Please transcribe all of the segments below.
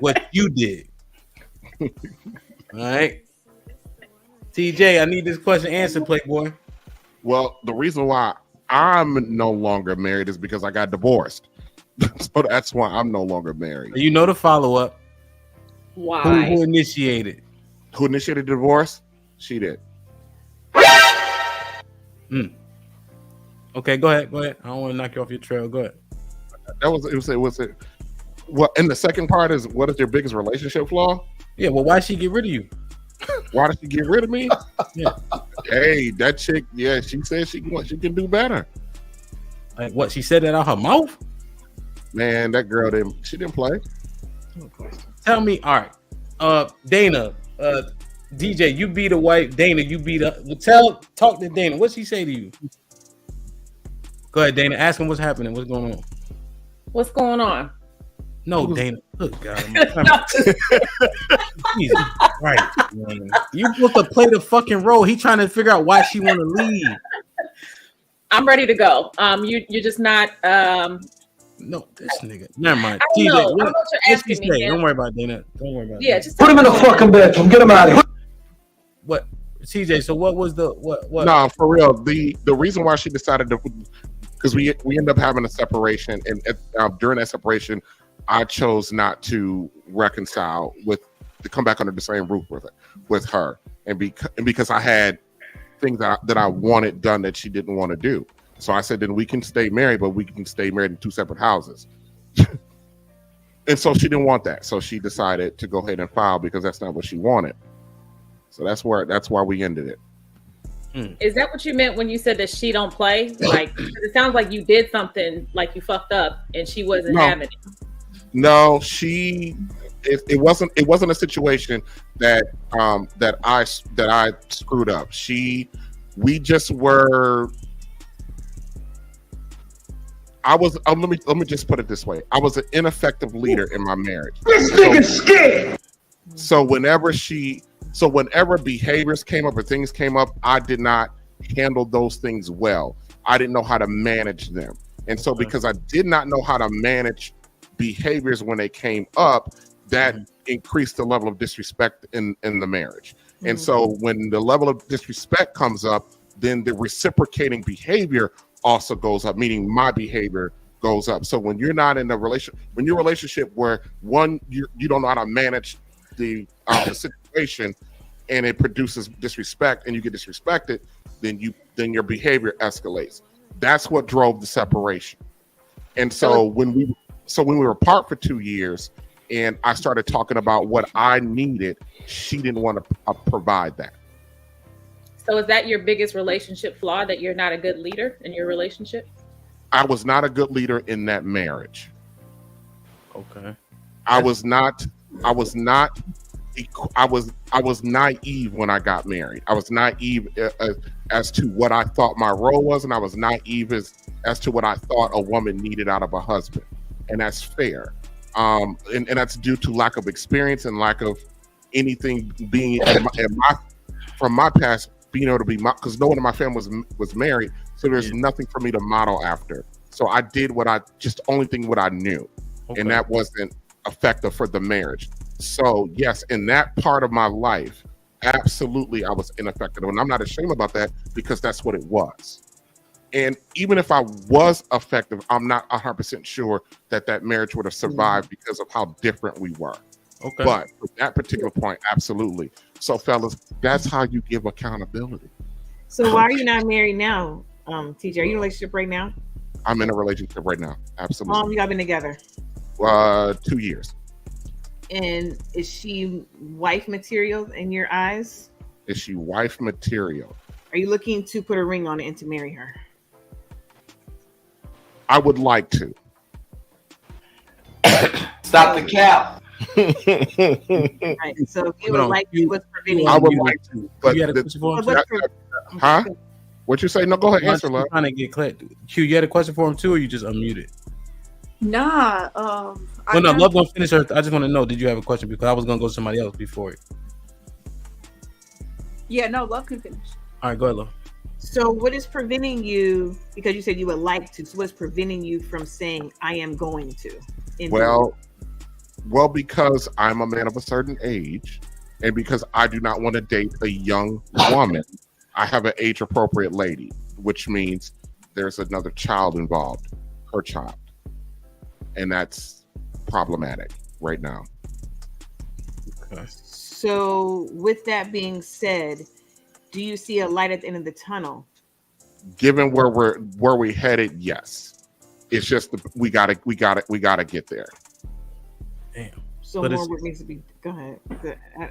what you did. All right. TJ, I need this question answered, Playboy. Well, the reason why I'm no longer married is because I got divorced. So that's why I'm no longer married. You know the follow-up. Why? Who initiated? Who initiated the divorce? She did. Okay, go ahead. I don't want to knock you off your trail. Go ahead. It was. Well, and the second part is, what is your biggest relationship flaw? Yeah, well, why'd she get rid of you? Why did she get rid of me? Yeah. Hey, that chick, yeah, she said she can do better. Like what? She said that out her mouth? Man, that girl didn't play. Tell me, all right. Dana, DJ, you beat a wife. Dana, you beat a talk to Dana. What'd she say to you? Go ahead, Dana. Ask him what's happening. What's going on? What's going on? No, Dana. Good God. Jesus Christ, man. You supposed to play the fucking role. He trying to figure out why she want to leave. I'm ready to go. You're just not. No, this nigga. Never mind. I TJ, know you're asking me. Don't worry about Dana. Don't worry about. Yeah, that. just Put him in the fucking bedroom. Get him out of here. What, TJ? So what was the what? No, for real. The reason why she decided to, because we end up having a separation, and during that separation, I chose not to reconcile to come back under the same roof with her, and because I had things that I wanted done that she didn't want to do. So I said, then we can stay married, but we can stay married in two separate houses. And so she didn't want that. So she decided to go ahead and file because that's not what she wanted. So that's why we ended it. Is that what you meant when you said that she don't play? Like, it sounds like you did something, like you fucked up, and she wasn't having it. No, it wasn't a situation that I screwed up. We just were. Let me just put it this way. I was an ineffective leader in my marriage. This nigga's scared. So whenever behaviors came up or things came up, I did not handle those things well. I didn't know how to manage them. And so because I did not know how to manage behaviors when they came up, that increased the level of disrespect in the marriage. And so when the level of disrespect comes up, then the reciprocating behavior also goes up, meaning my behavior goes up. So when you're not in a relationship where one, you don't know how to manage the situation, and it produces disrespect, and you get disrespected, then your behavior escalates. That's what drove the separation. And so when we were apart for 2 years, and I started talking about what I needed, she didn't want to provide that. So is that your biggest relationship flaw, that you're not a good leader in your relationship? I was not a good leader in that marriage. Okay. I was naive when I got married. I was naive as to what I thought my role was, and I was naive as to what I thought a woman needed out of a husband. And that's fair. And that's due to lack of experience and lack of anything being from my past, being able to be, because no one in my family was married, so there's nothing for me to model after. So I did what I knew, and that wasn't effective for the marriage. So yes, in that part of my life, absolutely I was ineffective, and I'm not ashamed about that because that's what it was. And even if I was effective, I'm not 100% sure that marriage would have survived because of how different we were. Okay. But at that particular point, absolutely. So fellas, that's how you give accountability. So why are you not married now, TJ? Are you in a relationship right now? I'm in a relationship right now. Absolutely. How long have y'all been together? 2 years. And is she wife material in your eyes? Is she wife material? Are you looking to put a ring on it and to marry her? I would like to. Stop the cap. Right. So if you would like to, what's preventing I would you? like to, but you had a question for him? huh? What you say? No, go ahead. Answer, love. Trying to get clear. Q, you had a question for him too, or you just unmuted? Nah. Well, no, Love gonna finish her. I just want to know, did you have a question? Because I was gonna go to somebody else before you. Yeah, no, Love can finish. All right, go ahead, Love. So what is preventing you, because you said you would like to, so what's preventing you from saying I am going to? Well, Well, because I'm a man of a certain age, and because I do not want to date a young woman, I have an age-appropriate lady, which means there's another child involved, her child, and that's problematic right now. Okay. So, with that being said, do you see a light at the end of the tunnel? Given where we headed, yes. It's just we gotta get there. Damn. So But more it's- work needs to be. Go ahead.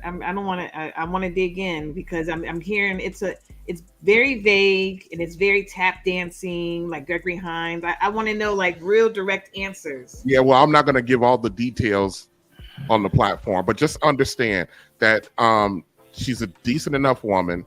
I don't want to. I want to dig in because I'm hearing it's very vague and it's very tap dancing like Gregory Hines. I want to know like real direct answers. Yeah, well, I'm not gonna give all the details on the platform, but just understand that she's a decent enough woman.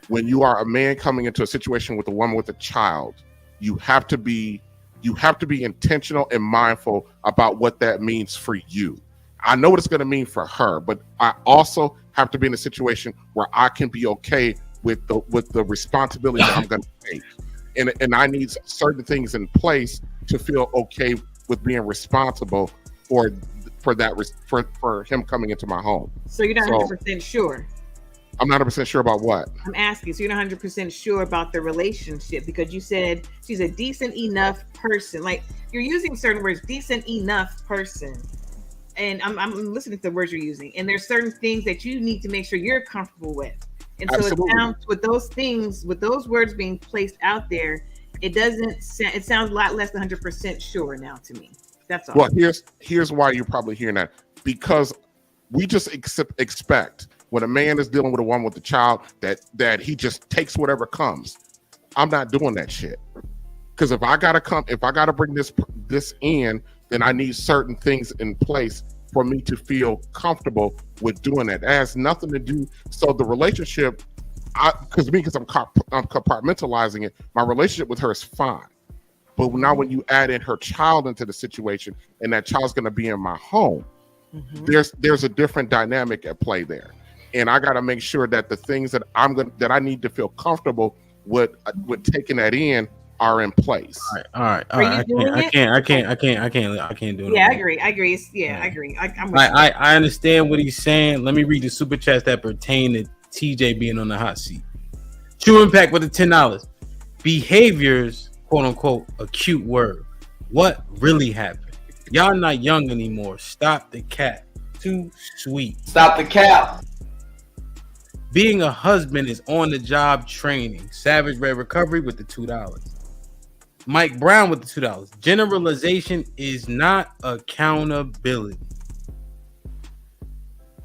When you are a man coming into a situation with a woman with a child, you have to be intentional and mindful about what that means for you. I know what it's going to mean for her, but I also have to be in a situation where I can be okay with the responsibility that I'm going to take, and I need certain things in place to feel okay with being responsible for him coming into my home. So you're not 100% sure. I'm not 100% sure about what. I'm asking. So you're not 100% sure about the relationship because you said she's a decent enough person. Like you're using certain words, decent enough person. And I'm listening to the words you're using. And there's certain things that you need to make sure you're comfortable with. And so Absolutely. it sounds with those things, with those words being placed out there, it sounds a lot less than 100% sure now to me. That's all. Well, here's why you're probably hearing that. Because we just expect when a man is dealing with a woman with a child that he just takes whatever comes. I'm not doing that shit. Because if I gotta bring this in, then I need certain things in place for me to feel comfortable with doing that. It has nothing to do. So the relationship, because I'm compartmentalizing it. My relationship with her is fine. But now when you add in her child into the situation, and that child's going to be in my home, there's a different dynamic at play there. And I got to make sure that the things that I need to feel comfortable with taking that in are in place. All right. I can't do it. Yeah, I agree. I agree. I'm with I understand what he's saying. Let me read the super chats that pertain to TJ being on the hot seat. True Impact with the $10. Behaviors, quote unquote, a cute word. What really happened? Y'all not young anymore. Stop the cat. Too sweet. Stop the cap. Being a husband is on the job training. Savage Red Recovery with the $2. Mike Brown with the $2. Generalization is not accountability.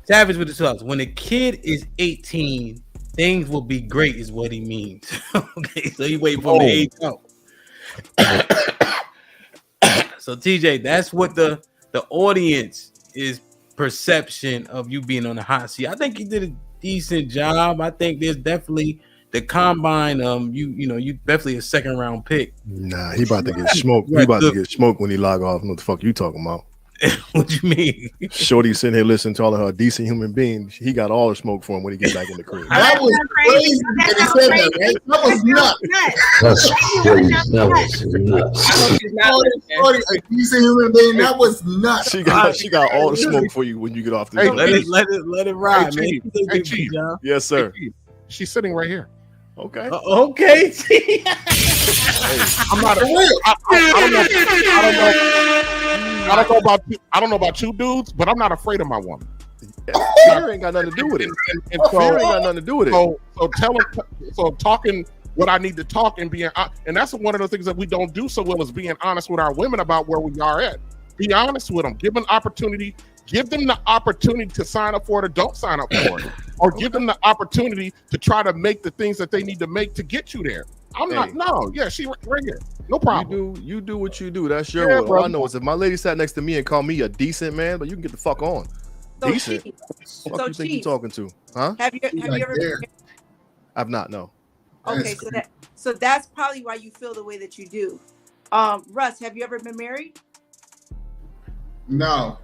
Savage with the $2. When a kid is 18, things will be great, is what he means. Okay, so you wait for the age out. So TJ, that's what the audience is perception of you being on the hot seat. I think you did a decent job. I think there's definitely the combine. You definitely a second round pick. Nah, he about to get smoked. Right, He about to get smoked when he log off. What the fuck you talking about? What you mean? Shorty sitting here listening to all of her decent human being. He got all the smoke for him when he get back in the crib. That was crazy that he said that, right? That was nuts. That's crazy. That was nuts. Shorty, a decent human being, that was nuts. She got all the smoke for you when you get off the Hey, joint. let it ride, Hey, man. Chief. You did a Hey, good Chief. job. Yes, sir. She's sitting right here. Okay. Okay. I'm not. I don't know about you dudes, but I'm not afraid of my woman. Fear ain't got nothing to do with it. And Fear ain't got nothing to do with it. So talking what I need to talk and being, and that's one of the things that we don't do so well is being honest with our women about where we are at. Be honest with them. Give them opportunity. Give them the opportunity to sign up for it or don't sign up for it, or give them the opportunity to try to make the things that they need to make to get you there. She right here. No problem. You do what you do. That's your word. bro. All I know is if my lady sat next to me and called me a decent man, but you can get the fuck on. So Decent. Chief, What you think you talking to? Huh? have you ever there. I've not, no. okay, so that's probably why you feel the way that you do. Russ, have you ever been married? No.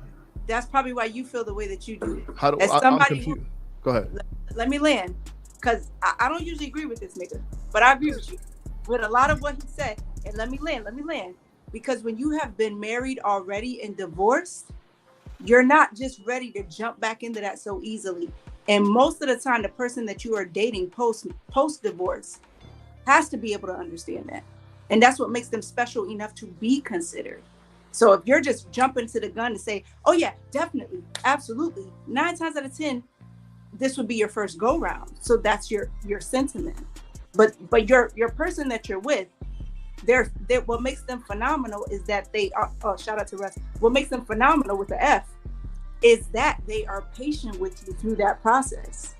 That's probably why you feel the way that you do. How do As I'm somebody confused. Go ahead. Let me land, because I don't usually agree with this nigga, but I agree with you with a lot of what he said. And let me land, because when you have been married already and divorced, you're not just ready to jump back into that so easily. And most of the time, the person that you are dating post divorce has to be able to understand that. And that's what makes them special enough to be considered. So if you're just jumping to the gun to say, oh yeah, definitely, absolutely, 9 times out of 10, this would be your first go round. So that's your sentiment. But your person that you're with, they're what makes them phenomenal is that they are, shout out to Russ. What makes them phenomenal with the F is that they are patient with you through that process.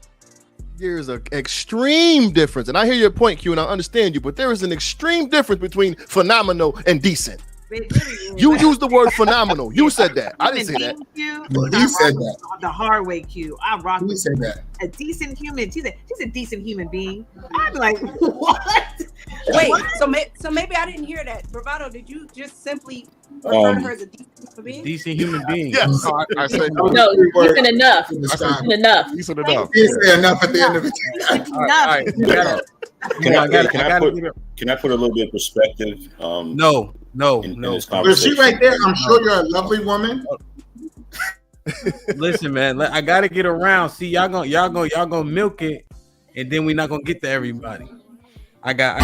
There's an extreme difference, and I hear your point, Q, and I understand you, but there is an extreme difference between phenomenal and decent. You used the word phenomenal. You said that. I didn't say that. Well, he said that the hard way. Q. I rock. He said that. A decent human. She's a decent human being. I'm like, what? Wait, so maybe I didn't hear that. Bravado, did you just simply refer to her as a decent human being? Decent human being. Yes. No, I said No, decent enough. Decent enough. decent enough. He didn't say enough at the end of it. All right. Can I put a little bit of perspective? No. In this But she conversation? right there, I'm sure you're a lovely woman. Listen, man, I gotta get around. See, y'all gonna milk it, and then we're not gonna get to everybody. I got